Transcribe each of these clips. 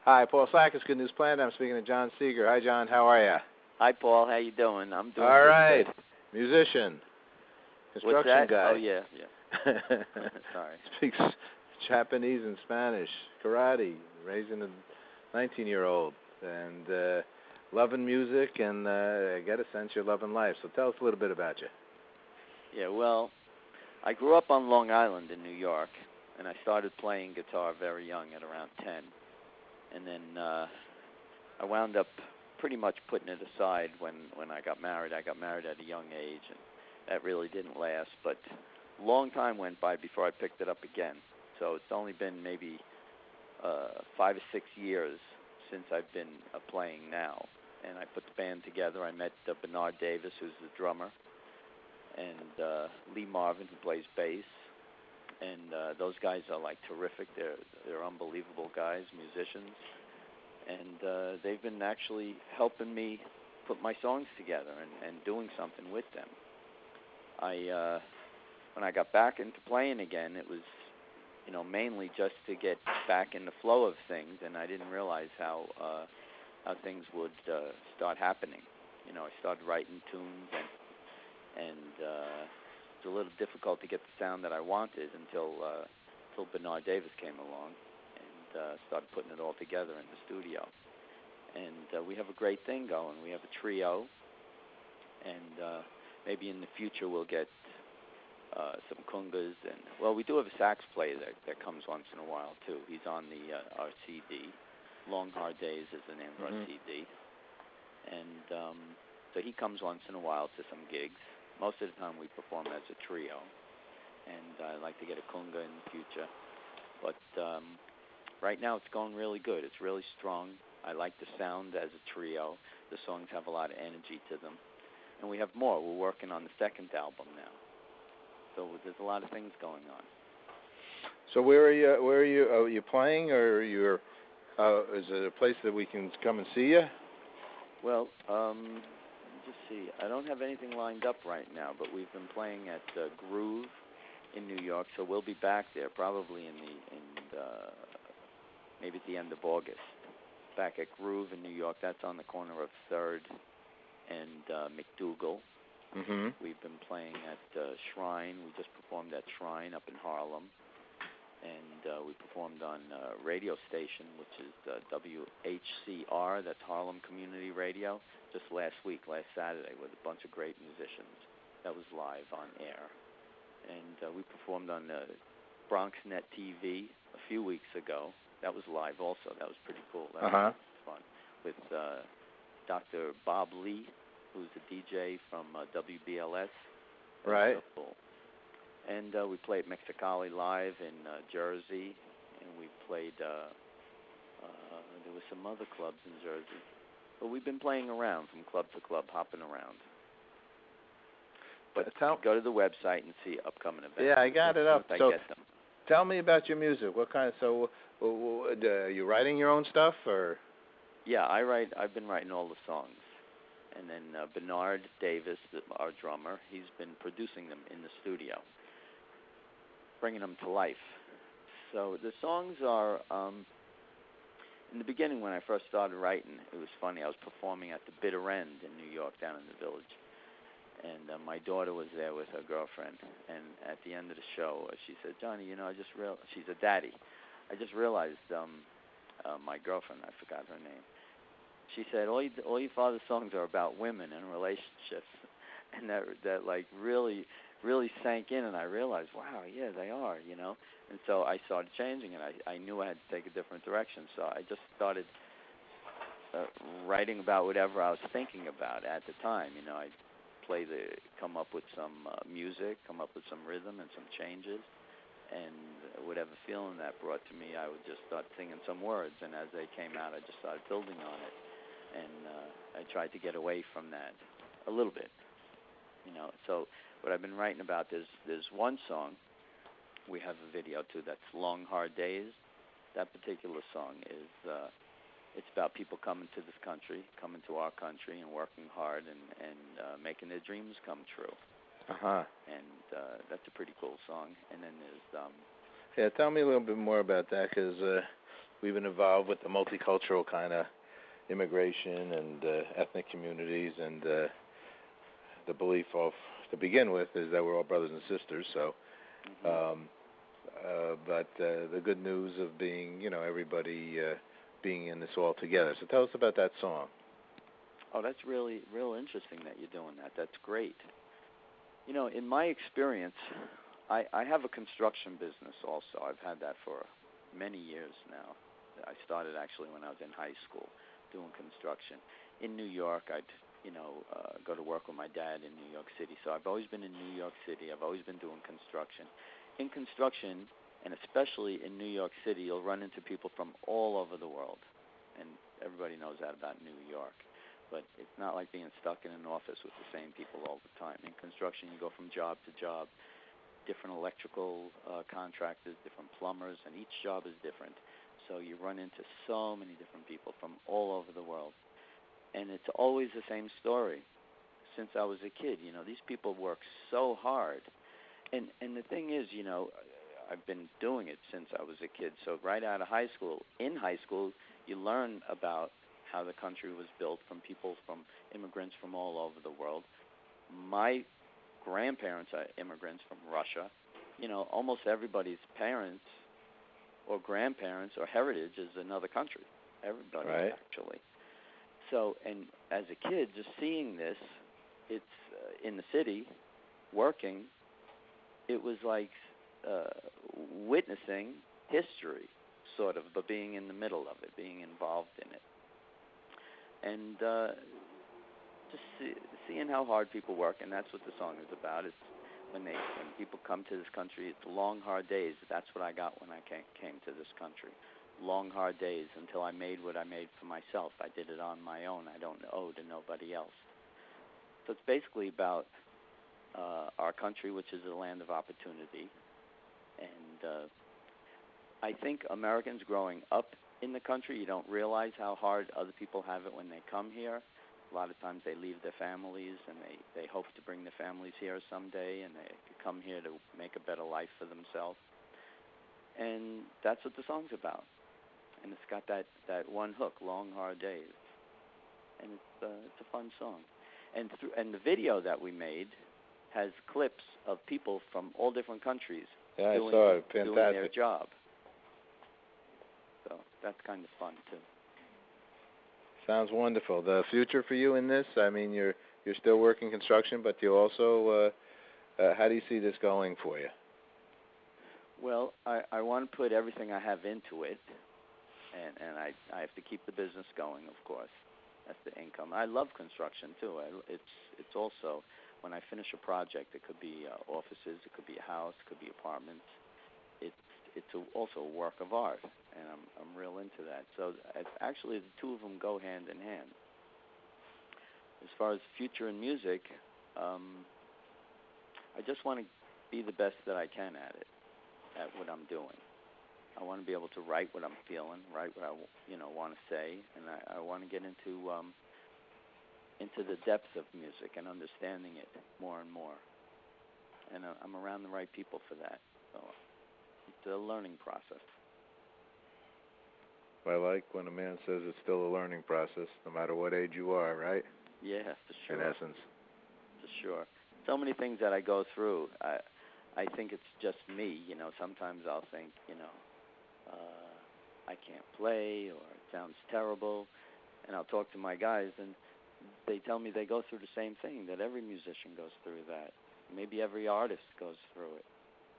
Hi, Paul Sakis, Good News Planet. I'm speaking to John Seeger. Hi, John. How are you? Hi, Paul. How you doing? I'm doing all good. Right. Musician. Construction What's that? guy. Oh, yeah. Sorry. Speaks Japanese and Spanish, karate, raising a 19-year-old, and loving music, and I get a sense you're loving life. So tell us a little bit about you. Yeah, well, I grew up on Long Island in New York, and I started playing guitar very young at around 10. And then I wound up pretty much putting it aside when I got married. I got married at a young age, and that really didn't last. But a long time went by before I picked it up again. So it's only been maybe 5 or 6 years since I've been playing now. And I put the band together. I met Bernard Davis, who's the drummer, and Lee Marvin, who plays bass. And those guys are like terrific. They're unbelievable guys, musicians, and they've been actually helping me put my songs together and doing something with them. When I got back into playing again, it was mainly just to get back in the flow of things, and I didn't realize how things would start happening. I started writing tunes and it's a little difficult to get the sound that I wanted until Bernard Davis came along and started putting it all together in the studio. And we have a great thing going. We have a trio, and maybe in the future we'll get some congas. And well, we do have a sax player that comes once in a while too. He's on our CD. Long Hard Days is the name of our CD. And so he comes once in a while to some gigs. Most of the time we perform as a trio, and I'd like to get a conga in the future. But right now it's going really good. It's really strong. I like the sound as a trio. The songs have a lot of energy to them. And we have more. We're working on the second album now. So there's a lot of things going on. So where are you? Are you playing, or is it a place that we can come and see you? Well, just see. I don't have anything lined up right now, but we've been playing at Groove in New York, so we'll be back there probably maybe at the end of August. Back at Groove in New York. That's on the corner of 3rd and McDougal. Mm-hmm. We've been playing at Shrine. We just performed at Shrine up in Harlem. And we performed on a radio station, which is WHCR, that's Harlem Community Radio, just last Saturday, with a bunch of great musicians. That was live on air. And we performed on BronxNet TV a few weeks ago. That was live also. That was pretty cool. That was fun. With Dr. Bob Lee, who's a DJ from WBLS. Right. So cool. And we played Mexicali live in Jersey, and we played, there were some other clubs in Jersey. But we've been playing around from club to club, hopping around. But go to the website and see upcoming events. Yeah, I got it up. So get them. Tell me about your music. What kind of, are you writing your own stuff, or? Yeah, I've been writing all the songs. And then Bernard Davis, our drummer, he's been producing them in the studio, bringing them to life. So the songs are, in the beginning when I first started writing, it was funny. I was performing at the Bitter End in New York, down in the Village. And my daughter was there with her girlfriend. And at the end of the show, she said, Johnny, I just realized, she's a daddy. I just realized my girlfriend, I forgot her name. She said, all your father's songs are about women and relationships. And that like really sank in, and I realized, wow, yeah, they are, And so I started changing it. I knew I had to take a different direction. So I just started writing about whatever I was thinking about at the time. I'd come up with some music, come up with some rhythm and some changes, and whatever feeling that brought to me, I would just start singing some words. And as they came out, I just started building on it. And I tried to get away from that a little bit, So what I've been writing about, there's one song we have a video to that's Long Hard Days. That particular song is it's about people coming to this country, coming to our country, and working hard and making their dreams come true. And that's a pretty cool song. And then there's yeah, tell me a little bit more about that, because we've been involved with the multicultural kind of immigration and ethnic communities, and the belief of, to begin with, is that we're all brothers and sisters. So, but the good news of being, everybody being in this all together. So tell us about that song. Oh, that's real interesting that you're doing that. That's great. In my experience, I have a construction business also. I've had that for many years now. I started actually when I was in high school doing construction. In New York, I'd go to work with my dad in New York City. So I've always been in New York City. I've always been doing construction. In construction, and especially in New York City, you'll run into people from all over the world. And everybody knows that about New York. But it's not like being stuck in an office with the same people all the time. In construction, you go from job to job, different electrical contractors, different plumbers, and each job is different. So you run into so many different people from all over the world. And it's always the same story. Since I was a kid, these people work so hard. And the thing is, I've been doing it since I was a kid. So right out of high school, you learn about how the country was built from immigrants from all over the world. My grandparents are immigrants from Russia. Almost everybody's parents or grandparents or heritage is another country. Everybody, right. Actually. So, and as a kid, just seeing this, it's in the city, working, it was like witnessing history, sort of, but being in the middle of it, being involved in it. And just seeing how hard people work, and that's what the song is about. It's when people come to this country, it's long, hard days. That's what I got when I came to this country. Long, hard days until I made what I made for myself. I did it on my own. I don't owe to nobody else. So it's basically about our country, which is a land of opportunity. And I think Americans growing up in the country, you don't realize how hard other people have it when they come here. A lot of times they leave their families, and they hope to bring their families here someday, and they come here to make a better life for themselves. And that's what the song's about. And it's got that one hook, Long Hard Days. And it's a fun song. And the video that we made has clips of people from all different countries doing their job. So that's kind of fun, too. Sounds wonderful. The future for you in this, I mean, you're still working construction, but you also, how do you see this going for you? Well, I want to put everything I have into it, and I have to keep the business going, of course. That's the income. I love construction, too. It's also, when I finish a project, it could be offices, it could be a house, it could be apartments. It's also a work of art, and I'm real into that. So actually, the two of them go hand in hand. As far as future in music, I just want to be the best that I can at it, at what I'm doing. I want to be able to write what I'm feeling, write what I want to say, and I want to get into the depth of music and understanding it more and more. And I'm around the right people for that. So it's a learning process. I like when a man says it's still a learning process, no matter what age you are, right? Yeah, for sure. In essence. For sure. So many things that I go through, I think it's just me. Sometimes I'll think, I can't play, or it sounds terrible, and I'll talk to my guys, and they tell me they go through the same thing, that every musician goes through that. Maybe every artist goes through it,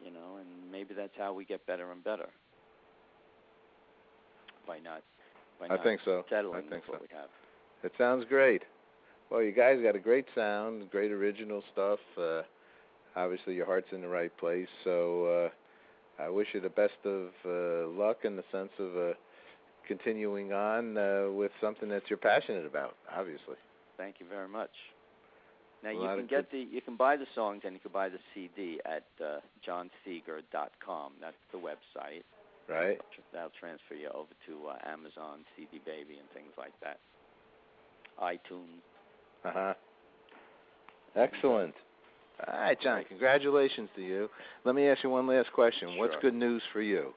and maybe that's how we get better and better, by not I think so. settling I think with what so. we have. It sounds great. Well, you guys got a great sound, great original stuff. Obviously, your heart's in the right place, so I wish you the best of luck in the sense of continuing on with something that you're passionate about, obviously. Thank you very much. Now, you can buy the songs, and you can buy the CD at johnseeger.com. That's the website. Right. That'll transfer you over to Amazon, CD Baby, and things like that. iTunes. Uh-huh. Excellent. All right, John, congratulations to you. Let me ask you one last question. Sure. What's good news for you?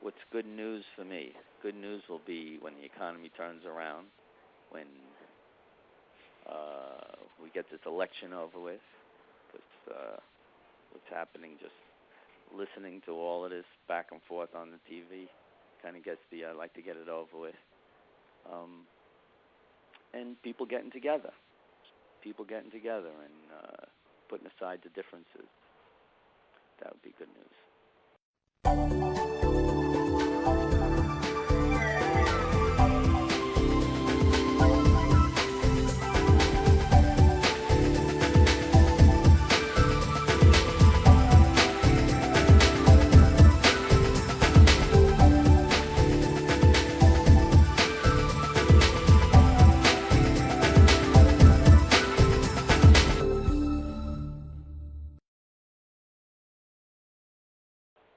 what's good news for me? Good news will be when the economy turns around, when we get this election over with. What's happening, just listening to all of this back and forth on the TV kind of gets I like to get it over with. And people getting together and putting aside the differences. That would be good news.